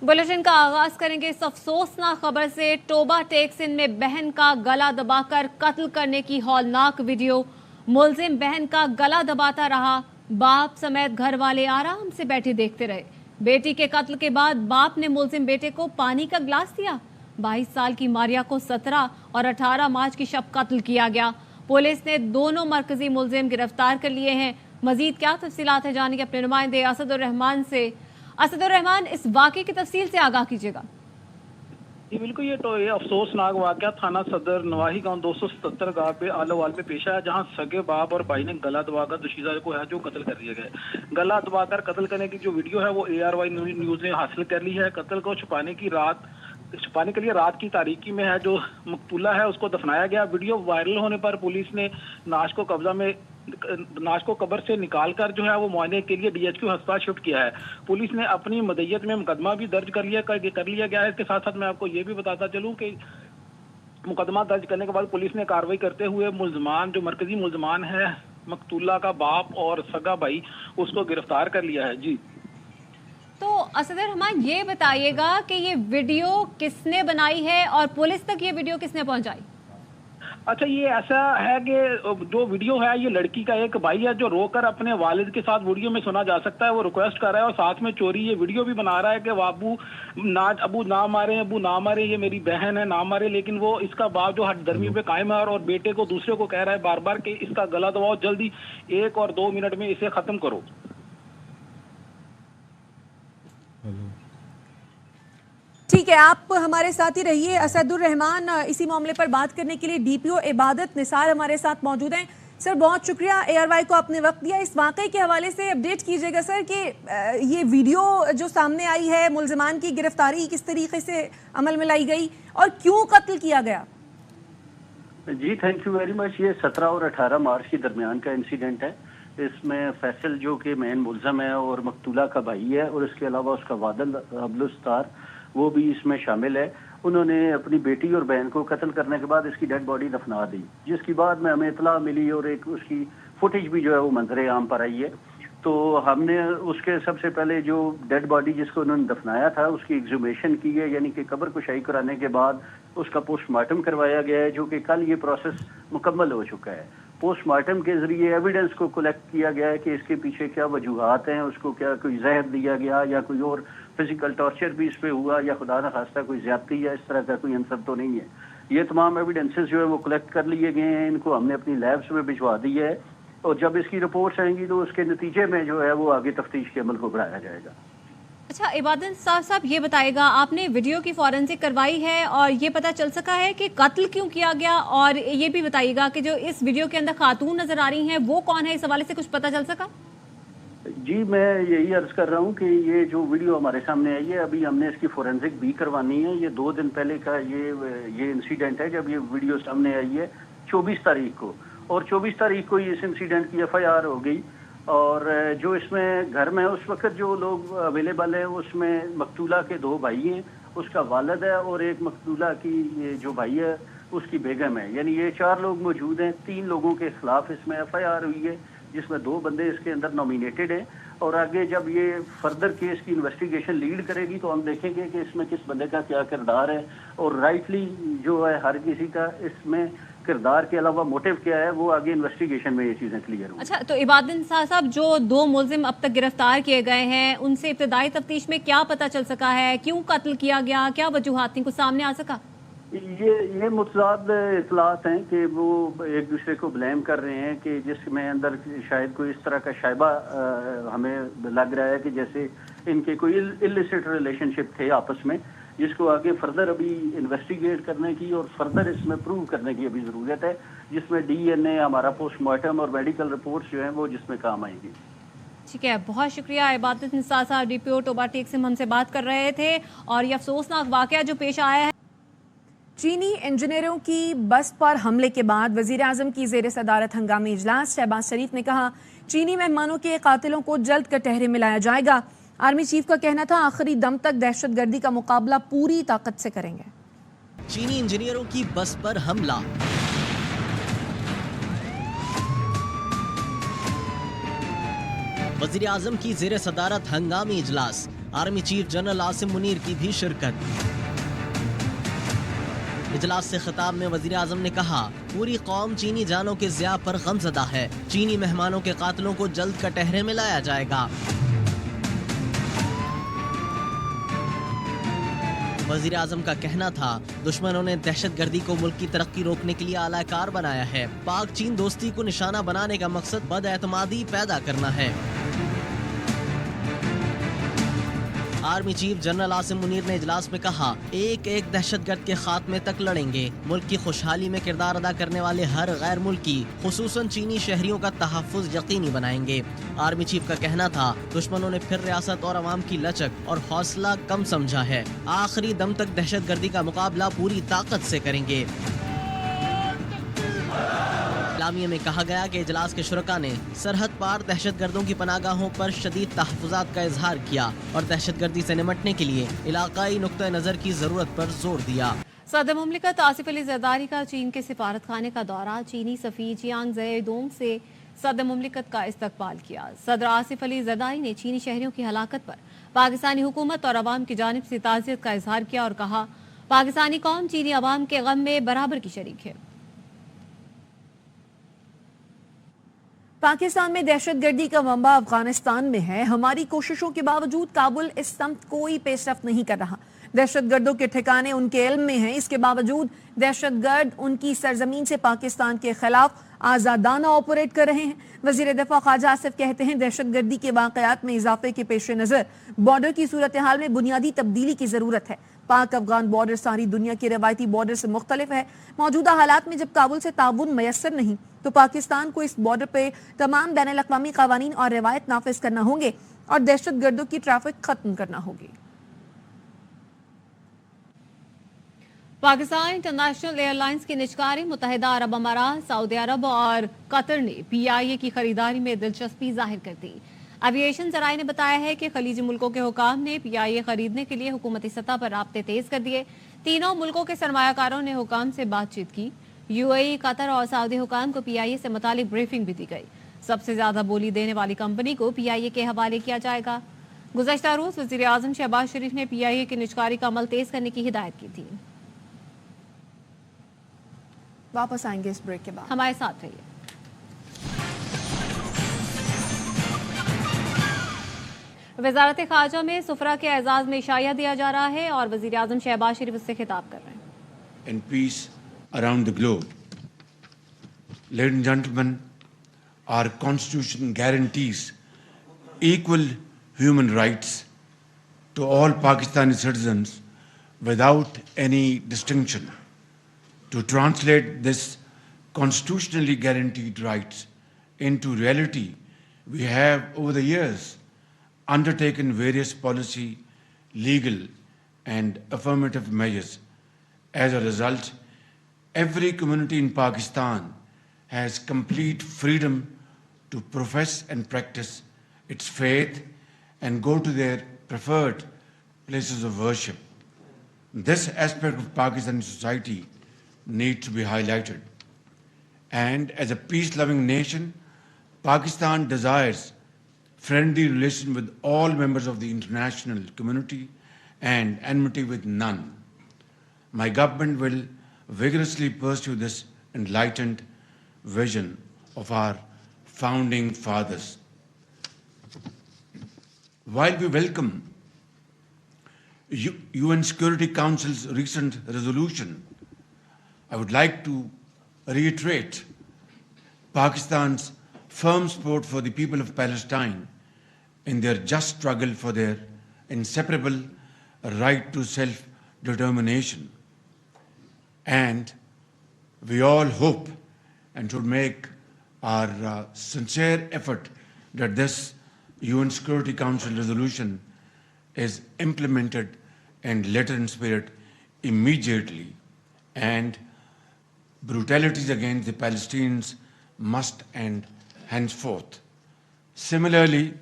Bulletin का आगाज करेंगे इस अफसोसनाक खबर से। टोबा टेक्सिन में बहन का गला दबाकर कत्ल करने की हौलनाक वीडियो। मुलजिम बहन का गला दबाता रहा, बाप समेत घर वाले आराम से बैठे देखते रहे। बेटी के कत्ल के बाद बाप ने मुलजिम बेटे को पानी का गिलास दिया। 22 साल की मारिया को 17 और 18 मार्च की शब कत्ल किया गया। पुलिस ने दोनों मरकजी मुलजिम गिरफ्तार कर लिए हैं। मजीद क्या तफसीलात है जानेंगे अपने नुमाइंदे असदुर रहमान से। असदुर रहमान, इस वाक़े की तफसील से आगाह कीजिएगा। जी बिल्कुल, ये अफसोसनाक वाक़या थाना सदर नवाही गांव 277 गांव पे आलोवाल में पेश आया, जहां सगे बाप और भाई ने गला दबाकर दोशीजा को है जो कत्ल कर दिया गया। गला दबाकर कत्ल करने की जो वीडियो है वो ARY न्यूज ने हासिल कर ली है। कत्ल को छुपाने के लिए रात की तारीकी में है जो मकतूला है उसको दफनाया गया। वीडियो वायरल होने पर पुलिस ने नाश को कब्र से निकालकर जो है वो मुआयने के लिए DHQ अस्पताल शिफ्ट किया है। पुलिस ने अपनी मदय्यत में मुकदमा भी दर्ज कर लिया गया है। इसके साथ साथ मैं आपको ये भी बताता चलूं कि मुकदमा दर्ज करने के बाद पुलिस ने कार्रवाई करते हुए मुलजमान जो मरकजी मुलजमान है मकतूला का बाप और सगा भाई उसको गिरफ्तार कर लिया है। जी तो असदुर रहमान, ये बताइएगा कि ये वीडियो किसने बनाई है और पुलिस तक ये वीडियो किसने पहुंचाई? अच्छा, ये ऐसा है कि जो वीडियो है ये लड़की का एक भाई है जो रोकर अपने वालिद के साथ वीडियो में सुना जा सकता है, वो रिक्वेस्ट कर रहा है और साथ में चोरी ये वीडियो भी बना रहा है कि अबू ना मारे, ये मेरी बहन है, ना मारे। लेकिन वो इसका बाप जो हठधर्मी पे कायम है और बेटे को दूसरे को कह रहा है बार बार कि इसका गला दबाओ, जल्दी 1 और 2 मिनट में इसे खत्म करो। ठीक है, आप हमारे साथ ही रहिए। असदुर रहमान, इसी मामले पर बात करने के लिए DPO इबादत निसार हमारे साथ मौजूद हैं। सर, बहुत शुक्रिया ARY को आपने वक्त दिया। इस वाकये के हवाले से अपडेट कीजिएगा सर कि ये वीडियो जो सामने आई है, मुलजमान की गिरफ्तारी किस तरीके से अमल में लाई गई और क्यों कत्ल किया गया? जी थैंक यू वेरी मच। ये 17 और 18 मार्च के दरमियान का इंसिडेंट है। इसमें फैसल जो कि मेन मुलजम है और मकतूला का भाई है और इसके अलावा उसका वादल अब्दुलस्तार वो भी इसमें शामिल है। उन्होंने अपनी बेटी और बहन को कत्ल करने के बाद इसकी डेड बॉडी दफना दी, जिसकी बाद में हमें इतला मिली और एक उसकी फुटेज भी जो है वो मंजरे आम पर आई है। तो हमने उसके सबसे पहले जो डेड बॉडी जिसको उन्होंने दफनाया था उसकी एक्सुमेशन की है, यानी कि कब्र कुशाई कराने के बाद उसका पोस्टमार्टम करवाया गया है, जो कि कल ये प्रोसेस मुकम्मल हो चुका है। पोस्टमार्टम के जरिए एविडेंस को कलेक्ट किया गया है कि इसके पीछे क्या वजूहात हैं, उसको क्या कोई जहर दिया गया या कोई और फिजिकल टॉर्चर भी इस पे हुआ या खुदा न खास्ता कोई ज्यादती या इस तरह का कोई आंसर तो नहीं है। ये तमाम एविडेंसेस जो है वो कलेक्ट कर लिए गए हैं, इनको हमने अपनी लैब्स में भिजवा दी है और जब इसकी रिपोर्ट्स आएंगी तो उसके नतीजे में जो है वो आगे तफ्तीश के अमल को बढ़ाया जाएगा। अच्छा, इबादत साहब ये बताएगा, आपने वीडियो की फॉरेंसिक करवाई है और ये पता चल सका है कि कत्ल क्यों किया गया? और ये भी बताइएगा कि जो इस वीडियो के अंदर खातून नजर आ रही हैं वो कौन है, इस हवाले से कुछ पता चल सका? जी मैं यही अर्ज कर रहा हूँ कि ये जो वीडियो हमारे सामने आई है अभी हमने इसकी फोरेंसिक भी करवानी है। ये 2 दिन पहले का ये इंसिडेंट है जब ये वीडियो सामने आई है 24 तारीख को, और 24 तारीख को इस इंसिडेंट की FIR हो गई। और जो इसमें घर में उस वक्त जो लोग अवेलेबल है उसमें मकतूला के 2 भाई हैं, उसका वालिद है और एक मकतूला की ये जो भाई है उसकी बेगम है, यानी ये 4 लोग मौजूद हैं। 3 लोगों के खिलाफ इसमें FIR हुई है जिसमें 2 बंदे इसके अंदर नॉमिनेटेड हैं। और आगे जब ये फर्दर केस की इन्वेस्टिगेशन लीड करेगी तो हम देखेंगे कि इसमें किस बंदे का क्या किरदार है और राइटली जो है हर किसी का इसमें किरदार के अलावा मोटिव क्या है वो आगे इन्वेस्टिगेशन में ये चीजें क्लियर होंगी। अच्छा, तो इबादत साहब, जो 2 मुलजिम अब तक गिरफ्तार किए गए हैं उनसे इब्तदाई तफ्तीश में क्या पता चल सका है? क्यों कत्ल किया गया? क्या वजूहात थी? कुछ सामने आ सका? ये मुतजाद इतलात हैं कि वो एक दूसरे को ब्लेम कर रहे हैं कि जिसमें अंदर शायद कोई इस तरह का शायबा हमें लग रहा है कि जैसे इनके कोई इलिसिट रिलेशनशिप थे आपस में, जिसको आगे फर्दर अभी इन्वेस्टिगेट करने की और फर्दर इसमें प्रूव करने की अभी ज़रूरत है, जिसमें DNA हमारा पोस्टमार्टम और मेडिकल रिपोर्ट्स जो हैं वो जिसमें काम आएंगी। ठीक है, बहुत शुक्रिया। इबादत निसार साहब DPO टोबा टेक्सिन हमसे बात कर रहे थे और ये अफसोसनाक वाकया जो पेश आया है। चीनी इंजीनियरों की बस पर हमले के बाद वजीर आजम की जेर सदारत हंगामी इजलास। शहबाज शरीफ ने कहा चीनी मेहमानों के कातिलों को जल्द कटहरे में लाया जाएगा। आर्मी चीफ का कहना था आखिरी दम तक दहशतगर्दी का मुकाबला पूरी ताकत से करेंगे। चीनी इंजीनियरों की बस पर हमला। वजीर आजम की जेर सदारत हंगामी इजलास। Army chief general Asim Munir की भी शिरकत। इजलास से खिताब में वजीर आजम ने कहा, पूरी कौम चीनी जानों के ज़िया पर गमज़दा है। चीनी मेहमानों के कातलों को जल्द कटहरे में लाया जाएगा। वजीर आजम का कहना था, दुश्मनों ने दहशतगर्दी को मुल्क की तरक्की रोकने के लिए आलाकार बनाया है। पाक चीन दोस्ती को निशाना बनाने का मकसद बदएतमादी पैदा करना है। Army chief general Asim Munir ने इजलास में कहा, एक एक दहशतगर्द के खात्मे तक लड़ेंगे। मुल्क की खुशहाली में किरदार अदा करने वाले हर गैर मुल्की खुसूसन चीनी शहरियों का तहफ़्फ़ुज़ यकीनी बनाएंगे। आर्मी चीफ का कहना था, दुश्मनों ने फिर रियासत और अवाम की लचक और हौसला कम समझा है। आखिरी दम तक दहशतगर्दी का मुकाबला पूरी ताकत से करेंगे। इलामिया में कहा गया कि इजलास के शुरका ने सरहद पार दहशतगर्दों की पनागाहों पर शदीद तहफ़्फ़ुज़ात का इजहार किया और दहशतगर्दी से निमटने के लिए इलाकाई नुक्ता नज़र की ज़रूरत पर जोर दिया। सदर मुमलिकत आसिफ अली ज़रदारी का चीन के सिफारत खाने का दौरा। चीनी सफ़ीर जियांग ज़ेडोंग से सदर मुमलिकत का इस्तकबाल किया। सदर आसिफ अली ज़रदारी ने चीनी शहरियों की हलाकत पर पाकिस्तानी हुकूमत और अवाम की जानिब से ताज़ियत का इजहार किया और कहा, पाकिस्तानी कौम चीनी अवाम के गम में बराबर की शरीक है। पाकिस्तान में दहशतगर्दी का वंबा अफगानिस्तान में है। हमारी कोशिशों के बावजूद काबुल इस समत कोई पेशरफ्त नहीं कर रहा। दहशतगर्दों के ठिकाने उनके इल्म में हैं। इसके बावजूद दहशतगर्द उनकी सरजमीन से पाकिस्तान के खिलाफ आज़ादाना ऑपरेट कर रहे हैं। वजीर दफा ख्वाजा आसिफ कहते हैं, दहशतगर्दी के वाक़यात में इजाफे के पेश नज़र बॉर्डर की सूरत हाल में बुनियादी तब्दीली की ज़रूरत है। पाक अफगान बॉर्डर सारी दुनिया के रवायती बॉर्डर से मुख्तलिफ है। मौजूदा हालात में जब काबुल से ताउन मैसर नहीं तो पाकिस्तान को इस बॉर्डर पे तमाम बैनुल अक़वामी क़वानीन और रवायत नाफिज करना होंगे और दहशतगर्दों की ट्रैफिक खत्म करना होगी। पाकिस्तान इंटरनेशनल एयरलाइंस की निजकारी मुत्तहिदा अरब अमारात, सऊदी अरब और कतर ने PIA की खरीदारी में दिलचस्पी जाहिर कर दी। एविएशन जराये ने बताया है कि खलीजी मुल्कों के हुकाम ने PIA खरीदने के लिए हुकूमती सतह पर राब्ते तेज कर दिए। तीनों मुल्कों के सरमायाकारों ने हुकाम से बातचीत की। UAE, कतर और सऊदी हुकाम को PIA से मुतालिक ब्रीफिंग भी दी गई। सबसे ज्यादा बोली देने वाली कंपनी को PIA के हवाले किया जाएगा। गुज़श्ता रोज वज़ीर आज़म शहबाज शरीफ ने PIA की निजकारी का अमल तेज करने की हिदायत की थी। वापस आएंगे इस ब्रेक के बाद, हमारे साथ रहिए। वजारत खारजा में सुफरा के एजाज में इशाया दिया जा रहा है और वजीर आजम शहबाज शरीफ उससे खिताब कर रहे हैं। And peace around the globe. Ladies and gentlemen, our constitution guarantees equal human rights to all Pakistani citizens without any distinction. To translate this constitutionally guaranteed rights into reality, we have over the years undertaken various policy, legal and affirmative measures. As a result, every community in Pakistan has complete freedom to profess and practice its faith and go to their preferred places of worship. This aspect of Pakistani society needs to be highlighted. And as a peace-loving nation, Pakistan desires friendly relations with all members of the international community and enmity with none. My government will vigorously pursue this enlightened vision of our founding fathers. While we welcome UN Security Council's recent resolution, I would like to reiterate Pakistan's firm support for the people of Palestine in their just struggle for their inseparable right to self-determination. And we all hope and should make our sincere effort that this UN Security Council resolution is implemented in letter and spirit immediately, and brutalities against the Palestinians must end henceforth. Similarly,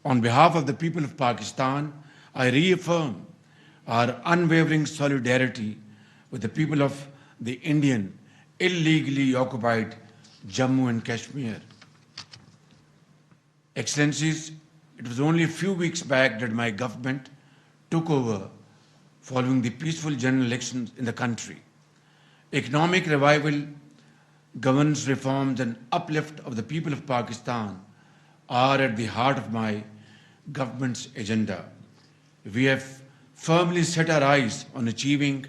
on behalf of the people of Pakistan, I reaffirm our unwavering solidarity with the people of the Indian illegally occupied Jammu and Kashmir. Excellencies, it was only a few weeks back that my government took over following the peaceful general elections in the country. Economic revival, governance reforms and uplift of the people of Pakistan are at the heart of my government's agenda. We have firmly set our eyes on achieving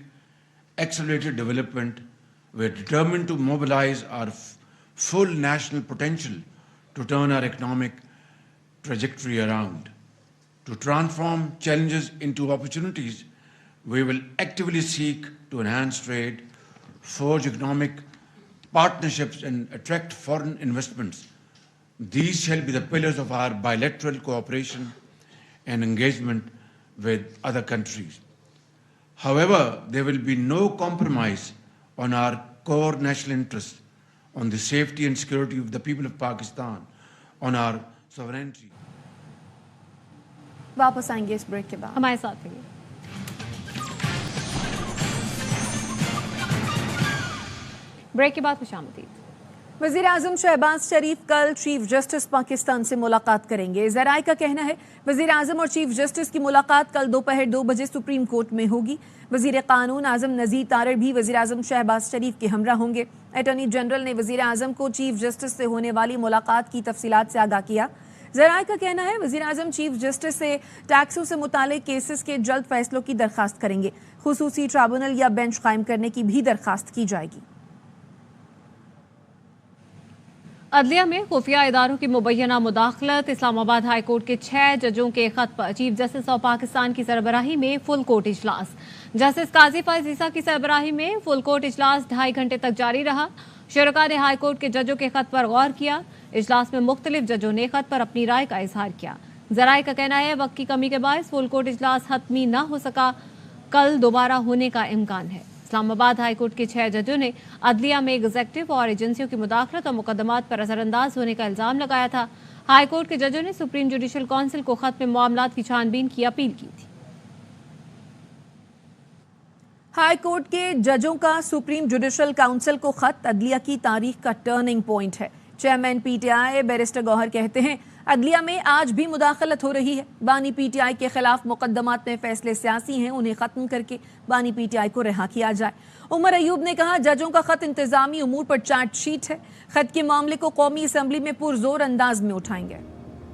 accelerated development. We are determined to mobilize our full national potential to turn our economic trajectory around. To transform challenges into opportunities, we will actively seek to enhance trade, forge economic partnerships and attract foreign investments. These shall be the pillars of our bilateral cooperation and engagement with other countries. However, there will be no compromise on our core national interests, on the safety and security of the people of Pakistan, on our sovereignty. वापस आएंगे इस break के बाद। हमारे साथ रहिए। Break के बाद खुशामदीद। वज़ीर आज़म शहबाज शरीफ कल चीफ जस्टिस पाकिस्तान से मुलाकात करेंगे। ज़राए का कहना है वज़ीर आज़म और चीफ जस्टिस की मुलाकात कल दोपहर 2 बजे सुप्रीम कोर्ट में होगी। वज़ीर क़ानून आज़म नज़ीर तारड़ भी वज़ीर आज़म शहबाज शरीफ के हमरा होंगे। अटॉर्नी जनरल ने वज़ीर आज़म को चीफ जस्टिस से होने वाली मुलाकात की तफसीलात से आगाह किया। ज़राए का कहना है वज़ीर आज़म चीफ जस्टिस से टैक्सों से मुतालिक केसेस के जल्द फैसलों की दरख्वास्त करेंगे। खुसूसी ट्राइब्यूनल या बेंच कायम करने की भी दरख्वास्त की जाएगी। अदलिया में खुफिया इदारों की मुबैना मुदाखलत। इस्लामाबाद हाई कोर्ट के 6 जजों के खत पर चीफ जस्टिस ऑफ पाकिस्तान की सरबराही में फुल कोर्ट इजलास। जस्टिस काजी फैज़ ईसा की सरबराही में फुल कोर्ट इजलास 2.5 घंटे तक जारी रहा। शुरका ने हाई कोर्ट के जजों के खत पर गौर किया। इजलास में मुख्तलिफ जजों ने खत पर अपनी राय का इजहार किया। ज़राए का कहना है वक्त की कमी के बायस फुल कोर्ट इजलास हतमी न हो सका, कल दोबारा होने का इम्कान है। इस्लामाबाद हाई कोर्ट के 6 जजों ने अदलिया में एग्जेक्टिव और एजेंसियों की मुदाखलत और मुकदमात पर असरअंदाज होने का इल्ज़ाम लगाया था। हाई कोर्ट के जजों ने सुप्रीम जुडिशल काउंसिल को खत में मामलात की छानबीन की अपील की थी। हाई कोर्ट के जजों का सुप्रीम जुडिशल काउंसिल को खत अदलिया की तारीख का टर्निंग पॉइंट है। चेयरमैन पीटीआई बैरिस्टर गौहर कहते हैं अदलिया में आज भी मुदाखलत हो रही है। बानी पीटीआई के खिलाफ मुकदमात में फैसले सियासी हैं, उन्हें खत्म करके बानी पीटीआई को रिहा किया जाए। उमर अयूब ने कहा जजों का खत इंतजामी उमूर पर चार्जशीट है, खत के मामले को कौमी असम्बली में पुरजोर अंदाज में उठाएंगे।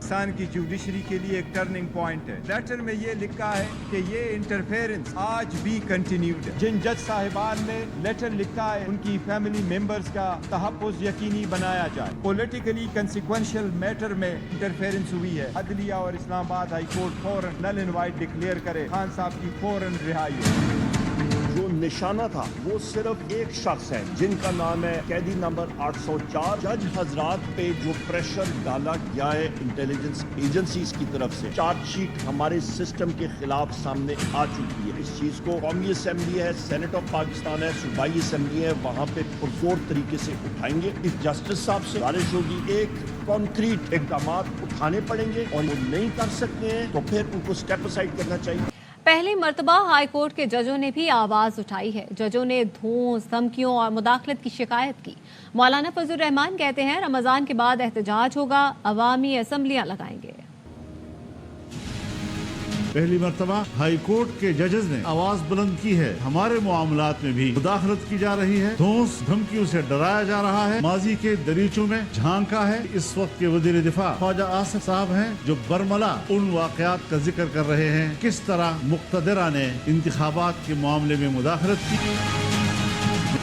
पाकिस्तान की जुडिशरी के लिए एक टर्निंग पॉइंट है। लेटर में ये लिखा है कि ये इंटरफेरेंस आज भी कंटिन्यूड है। जिन जज साहिबान ने लेटर लिखा है उनकी फैमिली मेंबर्स का तहफ़्फ़ुज़ यकीनी बनाया जाए। पॉलिटिकली कंसिक्वेंशियल मैटर में इंटरफेरेंस हुई है। अदलिया और इस्लामाबाद हाई कोर्ट फौरन नल एंड वाइड डिक्लेयर करे, खान साहब की फौरन रिहाई हो। जो निशाना था वो सिर्फ एक शख्स है जिनका नाम है कैदी नंबर 804। जज हजरात पे जो प्रेशर डाला गया है इंटेलिजेंस एजेंसीज की तरफ से, चार्जशीट हमारे सिस्टम के खिलाफ सामने आ चुकी है। इस चीज को कौमी असम्बली है, सेनेट ऑफ पाकिस्तान है, सूबाई असम्बली है, वहाँ पे पुरजोर तरीके से उठाएंगे। इस जस्टिस साहब से गुजारिश होगी एक कॉन्क्रीट इक़दाम उठाने पड़ेंगे और वो नहीं कर सकते हैं तो फिर उनको स्टेप असाइड करना चाहिए। पहली मर्तबा हाई कोर्ट के जजों ने भी आवाज़ उठाई है। जजों ने धौंस, धमकियों और मुदाखलत की शिकायत की। मौलाना फजलुर रहमान कहते हैं रमज़ान के बाद एहतजाज होगा, अवामी असम्बलियाँ लगाएंगे। पहली मर्तबा हाई कोर्ट के जजेस ने आवाज बुलंद की है। हमारे मामलात में भी मुदाखलत की जा रही है, धौंस धमकियों से डराया जा रहा है, माजी के दरीचों में झांका है। इस वक्त के वजीर दिफा ख्वाजा आसिफ साहब हैं जो बरमला उन वाकयात का जिक्र कर रहे हैं किस तरह मुक्तदरा ने इंतखाबात के मामले में मुदाखलत की।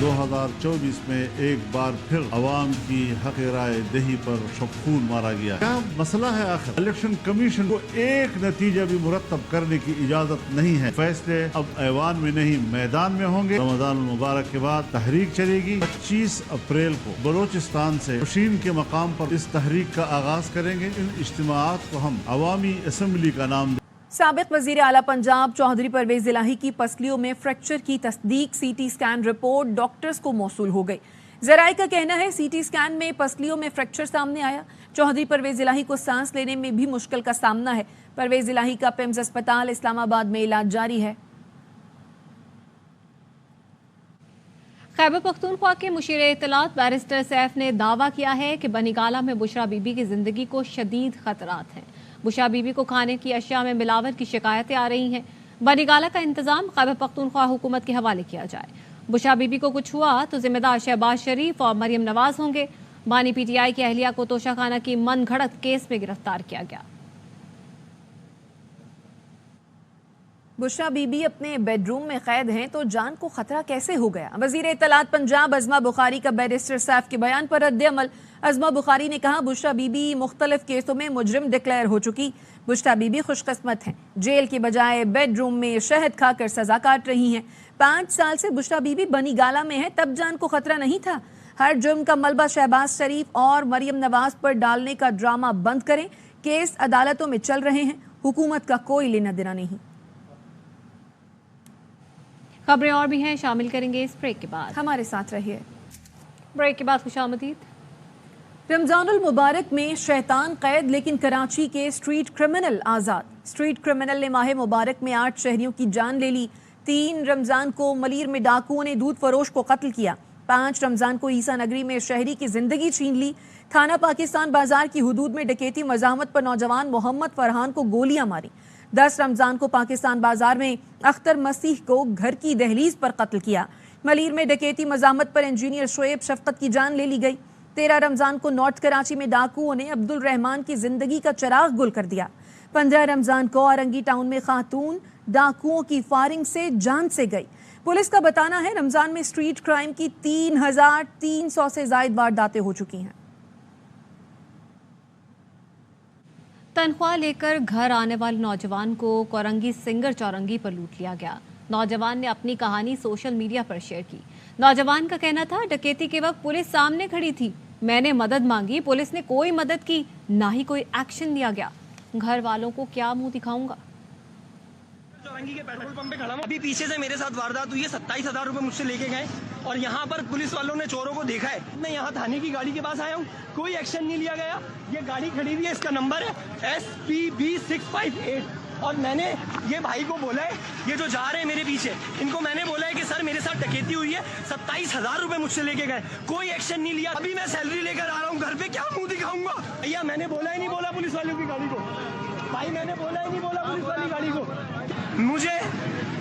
2024 में एक बार फिर अवाम की हक राय दही पर खून मारा गया। क्या मसला है आखिर? इलेक्शन कमीशन को एक नतीजा भी मुरतब करने की इजाजत नहीं है। फैसले अब ऐवान में नहीं मैदान में होंगे। रमजान मुबारक के बाद तहरीक चलेगी। 25 अप्रैल को बलोचिस्तान से पशीन के मकाम पर इस तहरीक का आगाज करेंगे। इन इज्तिमाअत को हम अवामी असम्बली का नाम साबिक वजीर आला पंजाब चौधरी परवेज इलाही की पसलियों में फ्रैक्चर की तस्दीक, सीटी स्कैन रिपोर्ट डॉक्टर्स को मौसूल हो गई। ज़राए का कहना है सीटी स्कैन में पसलियों में फ्रैक्चर सामने आया। चौधरी परवेज इलाही को सांस लेने में भी मुश्किल का सामना है। परवेज इलाही का पिम्स अस्पताल इस्लामाबाद में इलाज जारी है। खैबर पख्तूनख्वा के मुशीर इत्तलात बैरिस्टर सैफ ने दावा किया है कि बनीगाला में बुशरा बीबी की जिंदगी को शदीद खतरात हैं। बुशरा बीबी को खाने की अशिया में मिलावट की शिकायतें आ रही हैं। बनी गाला का इंतजाम खैबर पख्तूनख्वा हुकूमत के हवाले किया जाए। बुशरा बीबी को कुछ हुआ तो जिम्मेदार शहबाज शरीफ और मरियम नवाज होंगे। बानी पीटीआई की अहलिया को तोशाखाना की मन घड़त केस में गिरफ्तार किया गया। बुशरा बीबी अपने बेडरूम में कैद हैं तो जान को खतरा कैसे हो गया? वजीर इत्तलात पंजाब अज़मा बुखारी का बैरिस्टर सैफ के बयान पर रद्द-ए-अमल। अज़मा बुखारी ने कहा, बुशरा बीबी मुख्तलिफ केसों में मुजरिम डिक्लेयर हो चुकी। बुशरा बीबी खुशकिस्मत हैं, जेल के बजाय बेडरूम में शहद खाकर सजा काट रही हैं। 5 साल से बुशरा बीबी बनी गाला में है, तब जान को खतरा नहीं था। हर जुर्म का मलबा शहबाज शरीफ और मरियम नवाज पर डालने का ड्रामा बंद करें। केस अदालतों में चल रहे हैं, हुकूमत का कोई लेना देना नहीं। खबरें और भी हैं, शामिल करेंगे इस ब्रेक के बाद। हमारे साथ रहिए। ब्रेक के बाद खुशामदीद। रमजानुल मुबारक में शैतान कैद लेकिन कराची के स्ट्रीट क्रिमिनल आज़ाद। स्ट्रीट क्रिमिनल ने माह मुबारक में 8 शहरियों की जान ले ली। 3 रमजान को मलीर में डाकुओं ने दूध फरोश को कत्ल किया। 5 रमजान को ईसा नगरी में शहरी की जिंदगी छीन ली। थाना पाकिस्तान बाजार की हुदूद में डकैती मज़ाहमत पर नौजवान मोहम्मद फरहान को गोलियां मारी। 10 रमजान को पाकिस्तान बाजार में अख्तर मसीह को घर की दहलीज पर कत्ल किया। मलीर में डकैती मज़ाहमत पर इंजीनियर शोएब शफकत की जान ले ली गई। 13 रमजान को नॉर्थ कराची में डाकुओं ने अब्दुल रहमान की जिंदगी का चिराग गुल कर दिया। 15 रमजान को औरंगी टाउन में खातून डाकुओं की फायरिंग से जान से गई। पुलिस का बताना है रमजान में स्ट्रीट क्राइम की 3300 से ज्यादा वारदातें हो चुकी हैं। तनख्वाह लेकर घर आने वाले नौजवान को कोरंगी सिंगर चौरंगी पर लूट लिया गया। नौजवान ने अपनी कहानी सोशल मीडिया पर शेयर की। नौजवान का कहना था, डकैती के वक्त पुलिस सामने खड़ी थी, मैंने मदद मांगी, पुलिस ने कोई मदद की, ना ही कोई एक्शन लिया गया। घर वालों को क्या मुंह दिखाऊंगा। चौरंगी के पेट्रोल पंप पे खड़ा हूं। अभी पीछे से मेरे साथ वारदात हुई है। 27,000 रुपए मुझसे लेके गए और यहाँ पर पुलिस वालों ने चोरों को देखा है। मैं यहाँ थाने की गाड़ी के पास आया हूँ, कोई एक्शन नहीं लिया गया। ये गाड़ी खड़ी हुई है, इसका नंबर है SPB 658 और मैंने ये भाई को बोला है, ये जो जा रहे हैं मेरे पीछे, इनको मैंने बोला है कि सर मेरे साथ डकैती हुई है, 27,000 रुपए मुझसे लेके गए, कोई एक्शन नहीं लिया। अभी मैं सैलरी लेकर आ रहा हूँ घर पे, क्या मुंह दिखाऊंगा? भैया मैंने बोला ही नहीं बोला पुलिस वालों की गाड़ी को, भाई मैंने बोला ही नहीं बोला पुलिस वाली गाड़ी को। मुझे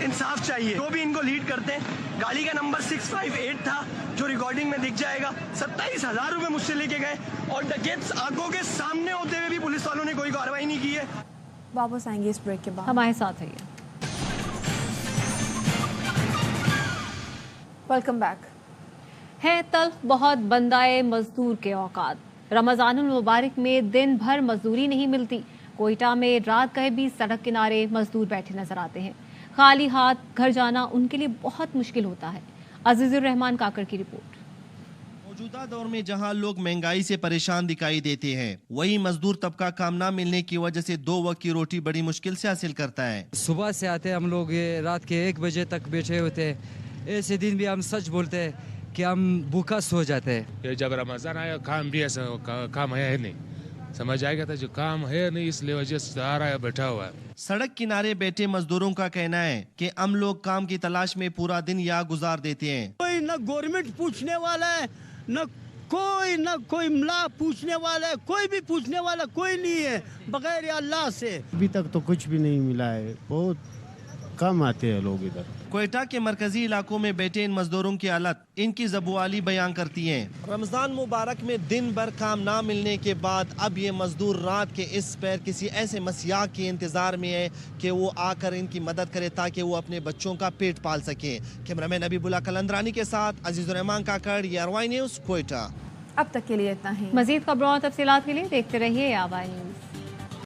इंसाफ चाहिए। जो भी इनको लीड करते हैं, गाड़ी का नंबर 658 था जो रिकॉर्डिंग में दिख जाएगा। 27,000 रुपए मुझसे लेके गए और डकैत आंखों के सामने होते हुए भी पुलिस वालों ने कोई कार्रवाई नहीं की है। वापस आएंगे इस ब्रेक के बाद। हमारे साथ रहिए। Welcome back. है तल्ख बहुत बंदाए मजदूर के औकात। रमजानुल मुबारक में दिन भर मजदूरी नहीं मिलती। कोयटा में रात गए भी सड़क किनारे मजदूर बैठे नजर आते हैं। खाली हाथ घर जाना उनके लिए बहुत मुश्किल होता है। अजीजुर रहमान काकर की रिपोर्ट। मौजूदा दौर में जहां लोग महंगाई से परेशान दिखाई देते हैं, वही मजदूर तबका काम न मिलने की वजह से 2 वक्त की रोटी बड़ी मुश्किल से हासिल करता है। सुबह से आते हम लोग रात के 1 बजे तक बैठे होते हैं। ऐसे दिन भी हम सच बोलते हैं कि हम भूखा सो जाते हैं। जब रमजान आया काम भी ऐसा काम है नहीं, समझ आएगा था जो काम है नहीं, इसलिए वजह से आ रहा है, बैठा हुआ है। सड़क किनारे बैठे मजदूरों का कहना है कि हम लोग काम की तलाश में पूरा दिन यहाँ गुजार देते हैं। कोई न गवर्नमेंट पूछने वाला है, न कोई मला पूछने वाला है, कोई भी पूछने वाला कोई नहीं है बगैर अल्लाह से। अभी तक तो कुछ भी नहीं मिला है, बहुत कम आते हैं लोग इधर। कोयटा के मरकजी इलाकों में बैठे इन मजदूरों की हालत इनकी ज़बूआली बयान करती है। रमजान मुबारक में दिन भर काम ना मिलने के बाद अब ये मजदूर रात के इस पैर किसी ऐसे मसीहा के इंतजार में है कि वो आकर इनकी मदद करे ताकि वो अपने बच्चों का पेट पाल सके। कैमरामैन अबीबुल्ला कलंदरानी के साथ अजीजुर रहमान काकड़, ARY न्यूज़, कोयटा। अब तक के लिए इतना ही। मजीद खबरों और तफसीलात के लिए देखते रहिए ARY न्यूज़।